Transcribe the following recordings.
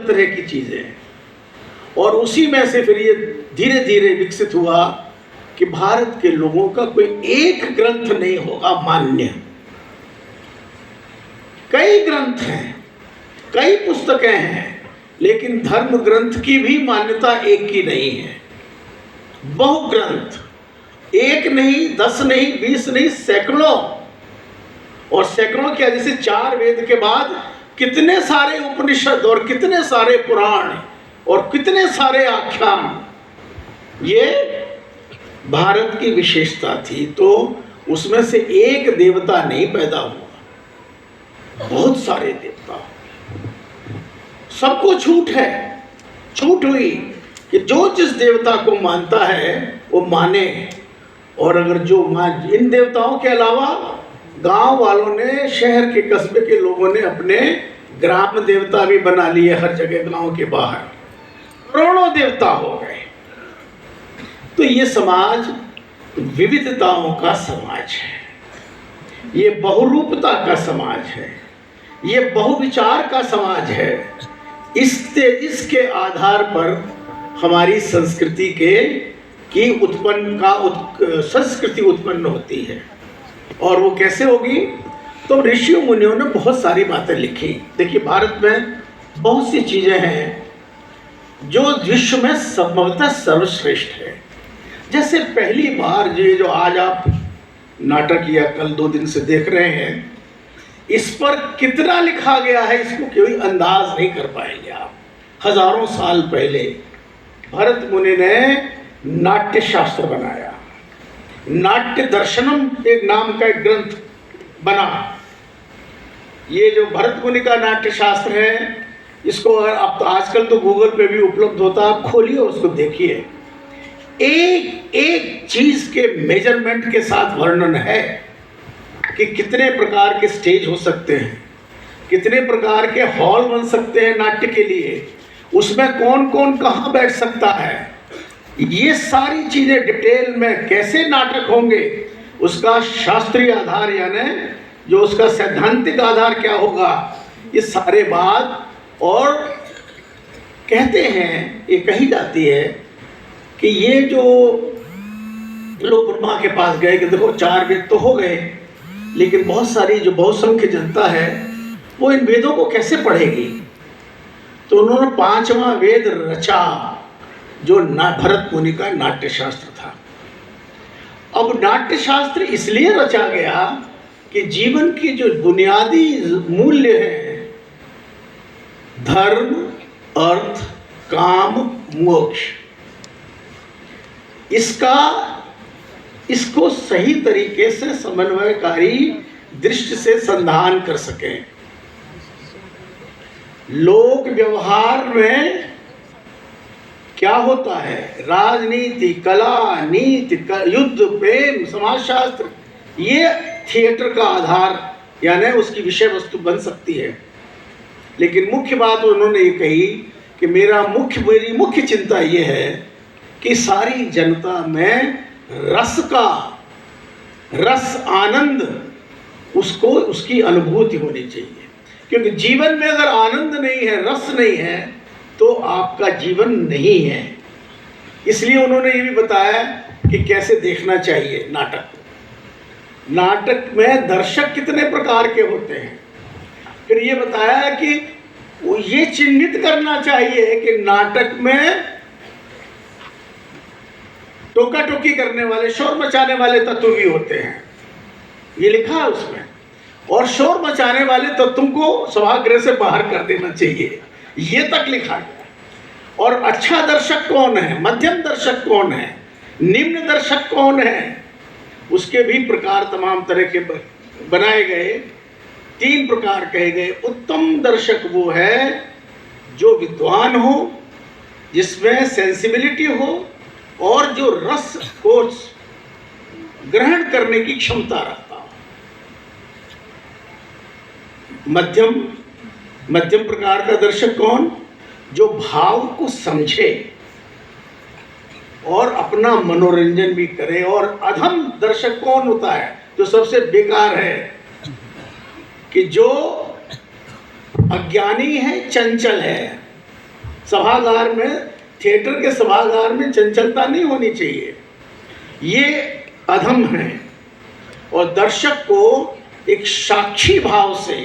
तरह की चीज़ें हैं। और उसी में से फिर ये धीरे धीरे विकसित हुआ कि भारत के लोगों का कोई एक ग्रंथ नहीं होगा मान्य। कई ग्रंथ हैं, कई पुस्तकें हैं, लेकिन धर्म ग्रंथ की भी मान्यता एक की नहीं है। बहु ग्रंथ, एक नहीं, 10 नहीं, 20 नहीं, सैकड़ों। और सैकड़ों क्या, जैसे 4 वेद के बाद कितने सारे उपनिषद और कितने सारे पुराण और कितने सारे आख्यान, ये भारत की विशेषता थी। तो उसमें से एक देवता नहीं पैदा हुआ, बहुत सारे देवता। सबको छूट है, छूट हुई कि जो जिस देवता को मानता है वो माने। और अगर जो इन देवताओं के अलावा गांव वालों ने, शहर के कस्बे के लोगों ने अपने ग्राम देवता भी बना लिए हर जगह, गांव के बाहर करोड़ों देवता हो गए। तो ये समाज विविधताओं का समाज है, ये बहुरूपता का समाज है, ये बहुविचार का समाज है। इसके आधार पर हमारी संस्कृति संस्कृति उत्पन्न होती है। और वो कैसे होगी? तो ऋषियों मुनियों ने बहुत सारी बातें लिखी। देखिए, भारत में बहुत सी चीज़ें हैं जो विश्व में संभवतः सर्वश्रेष्ठ है। जैसे पहली बार ये जो आज आप नाटक या कल 2 दिन से देख रहे हैं, इस पर कितना लिखा गया है इसको कोई अंदाज नहीं कर पाएंगे आप। हजारों साल पहले भरत मुनि ने नाट्य शास्त्र बनाया, नाट्य दर्शनम एक नाम का एक ग्रंथ बना। ये जो भरत मुनि का नाट्य शास्त्र है, इसको अगर आप, तो आजकल तो गूगल पे भी उपलब्ध होता है, आप खोलिए उसको देखिए। एक एक चीज के मेजरमेंट के साथ वर्णन है कि कितने प्रकार के स्टेज हो सकते हैं, कितने प्रकार के हॉल बन सकते हैं नाट्य के लिए, उसमें कौन कौन कहाँ बैठ सकता है, ये सारी चीजें डिटेल में कैसे नाटक होंगे, उसका शास्त्रीय आधार यानी जो उसका सैद्धांतिक आधार क्या होगा, ये सारे बात। और कहते हैं, ये कही जाती है कि ये जो लोग ब्रह्मा के पास गए कि देखो 4 वेद तो हो गए, लेकिन बहुत सारी जो बहुसंख्य जनता है वो इन वेदों को कैसे पढ़ेगी। तो उन्होंने 5वां वेद रचा, जो भरत मुनि का नाट्य शास्त्र था। अब नाट्य शास्त्र इसलिए रचा गया कि जीवन की जो बुनियादी मूल्य है, धर्म, अर्थ, काम, मोक्ष, इसको सही तरीके से समन्वयकारी दृष्टि से संधान कर सकें। लोक व्यवहार में क्या होता है, राजनीति, कला, नीति, युद्ध, प्रेम, समाजशास्त्र, ये थिएटर का आधार यानी उसकी विषय वस्तु बन सकती है। लेकिन मुख्य बात उन्होंने ये कही कि मेरी मुख्य चिंता ये है कि सारी जनता में रस आनंद उसकी अनुभूति होनी चाहिए। क्योंकि जीवन में अगर आनंद नहीं है, रस नहीं है, तो आपका जीवन नहीं है। इसलिए उन्होंने ये भी बताया कि कैसे देखना चाहिए नाटक। नाटक में दर्शक कितने प्रकार के होते हैं। फिर ये बताया कि ये चिन्हित करना चाहिए कि नाटक में टोका टोकी करने वाले, शोर मचाने वाले तत्व भी होते हैं, ये लिखा है उसमें। और शोर मचाने वाले तत्वों को सभागृह से बाहर कर देना चाहिए, ये तक लिखा गया। और अच्छा दर्शक कौन है, मध्यम दर्शक कौन है, निम्न दर्शक कौन है, उसके भी प्रकार तमाम तरह के बनाए गए। 3 प्रकार कहे गए। उत्तम दर्शक वो है जो विद्वान हो, जिसमें सेंसिबिलिटी हो और जो रस को ग्रहण करने की क्षमता रखता हो। मध्यम प्रकार का दर्शक कौन, जो भाव को समझे और अपना मनोरंजन भी करे। और अधम दर्शक कौन होता है, जो सबसे बेकार है, कि जो अज्ञानी है, चंचल है, सभागार में, थिएटर के सभागार में चंचलता नहीं होनी चाहिए। ये अधम है। और दर्शक को एक साक्षी भाव से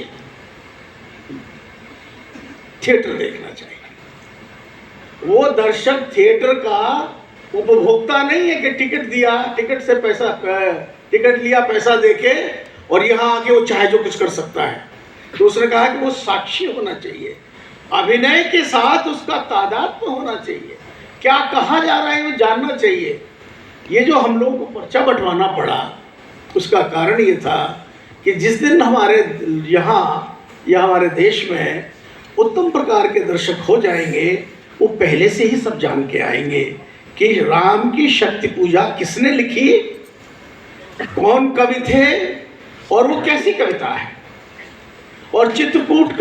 थिएटर देखना चाहिए। वो दर्शक थिएटर का उपभोक्ता नहीं है कि टिकट दिया, टिकट से पैसा, टिकट लिया, पैसा देके और यहाँ आके वो चाहे जो कुछ कर सकता है। तो उसने कहा कि वो साक्षी होना चाहिए, अभिनय के साथ उसका तादात्म्य होना चाहिए, क्या कहा जा रहा है वो जानना चाहिए। ये जो हम लोगों को पर्चा बंटवाना पड़ा, उसका कारण ये था कि जिस दिन हमारे यहाँ या हमारे देश में उत्तम प्रकार के दर्शक हो जाएंगे, वो पहले से ही सब जान के आएंगे कि राम की शक्ति पूजा किसने लिखी, कौन कवि थे और वो कैसी कविता है। और चित्रकूट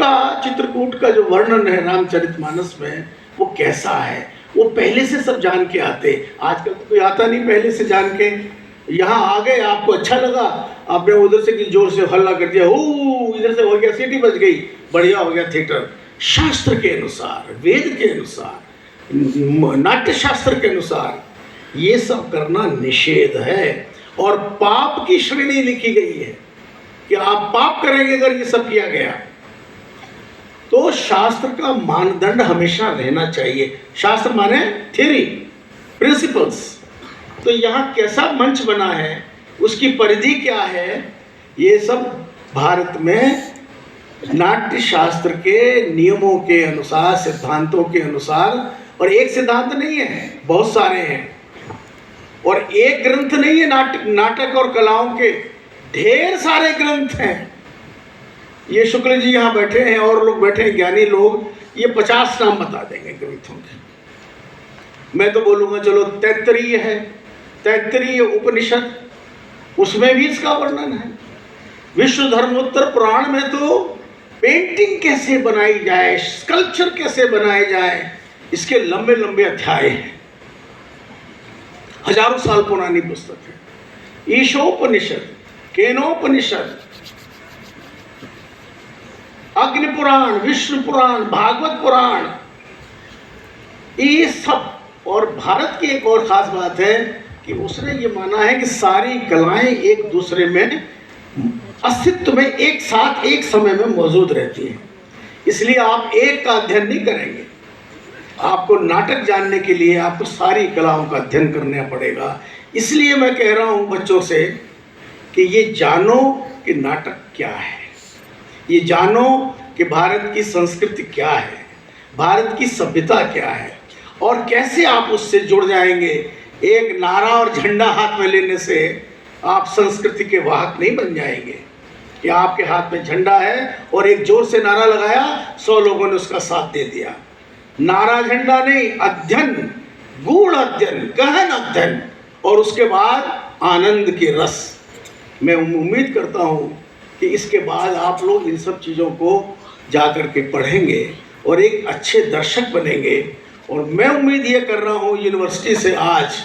का जो वर्णन है रामचरितमानस में, वो कैसा है, वो पहले से सब जान के आते। आजकल तो कोई आता नहीं पहले से जान के। यहाँ आ गए, आपको अच्छा लगा, आपने उधर से जोर से हल्ला कर दिया, ओ इधर से हो गया, सीटी बज गई, बढ़िया हो गया थिएटर। शास्त्र के अनुसार, वेद के अनुसार, नाट्य शास्त्र के अनुसार ये सब करना निषेध है और पाप की श्रेणी लिखी गई है कि आप पाप करेंगे अगर ये सब किया गया। तो शास्त्र का मानदंड हमेशा रहना चाहिए। शास्त्र माने थ्योरी, प्रिंसिपल्स। तो यहाँ कैसा मंच बना है, उसकी परिधि क्या है, ये सब भारत में नाट्य शास्त्र के नियमों के अनुसार, सिद्धांतों के अनुसार, और एक सिद्धांत नहीं है, बहुत सारे हैं, और एक ग्रंथ नहीं है नाटक और कलाओं के, ढेर सारे ग्रंथ हैं। ये शुक्ल जी यहाँ बैठे हैं और लोग बैठे हैं, ज्ञानी लोग, ये 50 नाम बता देंगे ग्रंथों के। मैं तो बोलूँगा चलो तैत्तरीय है, तैत्तरीय उपनिषद, उसमें भी इसका वर्णन है। विश्व धर्मोत्तर पुराण में तो पेंटिंग कैसे बनाई जाए, स्कल्पचर कैसे बनाए जाए, इसके लंबे लंबे अध्याय हैं। हजारों साल पुरानी पुस्तक है। ईशोपनिषद, केनोपनिषद, अग्नि पुराण, विष्णु पुराण, भागवत पुराण, ये सब। और भारत की एक और खास बात है कि उसने ये माना है कि सारी कलाएं एक दूसरे में अस्तित्व में एक साथ एक समय में मौजूद रहती हैं। इसलिए आप एक का अध्ययन नहीं करेंगे, आपको नाटक जानने के लिए आपको सारी कलाओं का अध्ययन करना पड़ेगा। इसलिए मैं कह रहा हूँ बच्चों से कि ये जानो कि नाटक क्या है, ये जानो कि भारत की संस्कृति क्या है, भारत की सभ्यता क्या है, और कैसे आप उससे जुड़ जाएंगे। एक नारा और झंडा हाथ में लेने से आप संस्कृति के वाहक नहीं बन जाएंगे कि आपके हाथ में झंडा है और एक जोर से नारा लगाया, 100 लोगों ने उसका साथ दे दिया। नारा झंडा नहीं, अध्ययन, गूढ़ अध्ययन, गहन अध्ययन, और उसके बाद आनंद के रस। मैं उम्मीद करता हूँ कि इसके बाद आप लोग इन सब चीज़ों को जाकर के पढ़ेंगे और एक अच्छे दर्शक बनेंगे। और मैं उम्मीद ये कर रहा हूँ यूनिवर्सिटी से आज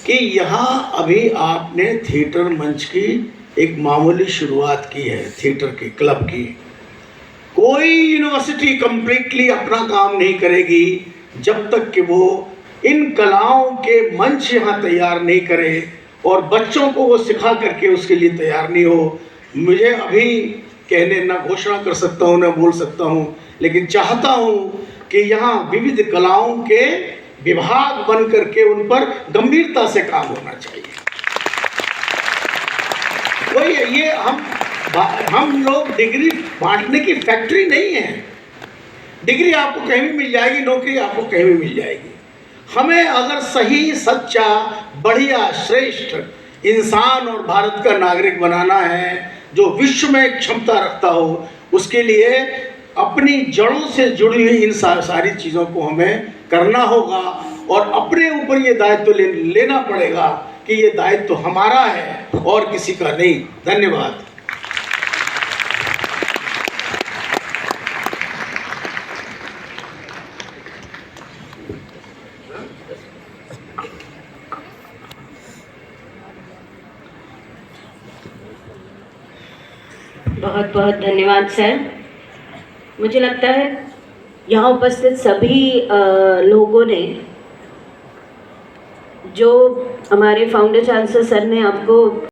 कि यहाँ अभी आपने थिएटर मंच की एक मामूली शुरुआत की है, थिएटर के क्लब की। कोई यूनिवर्सिटी कंप्लीटली अपना काम नहीं करेगी जब तक कि वो इन कलाओं के मंच यहाँ तैयार नहीं करे और बच्चों को वो सिखा करके उसके लिए तैयार नहीं हो। मुझे अभी कहने ना घोषणा कर सकता हूँ ना बोल सकता हूँ, लेकिन चाहता हूँ कि यहाँ विविध कलाओं के विभाग बन करके उन पर गंभीरता से काम होना चाहिए। वही ये हम लोग डिग्री बांटने की फैक्ट्री नहीं है। डिग्री आपको कहीं भी मिल जाएगी, नौकरी आपको कहीं भी मिल जाएगी। हमें अगर सही, सच्चा, बढ़िया, श्रेष्ठ इंसान और भारत का नागरिक बनाना है जो विश्व में क्षमता रखता हो, उसके लिए अपनी जड़ों से जुड़ी हुई इन सारी चीज़ों को हमें करना होगा और अपने ऊपर ये दायित्व लेना पड़ेगा कि ये दायित्व हमारा है और किसी का नहीं। धन्यवाद। बहुत बहुत धन्यवाद सर। मुझे लगता है यहाँ उपस्थित सभी लोगों ने, जो हमारे फाउंडर चांसलर सर ने आपको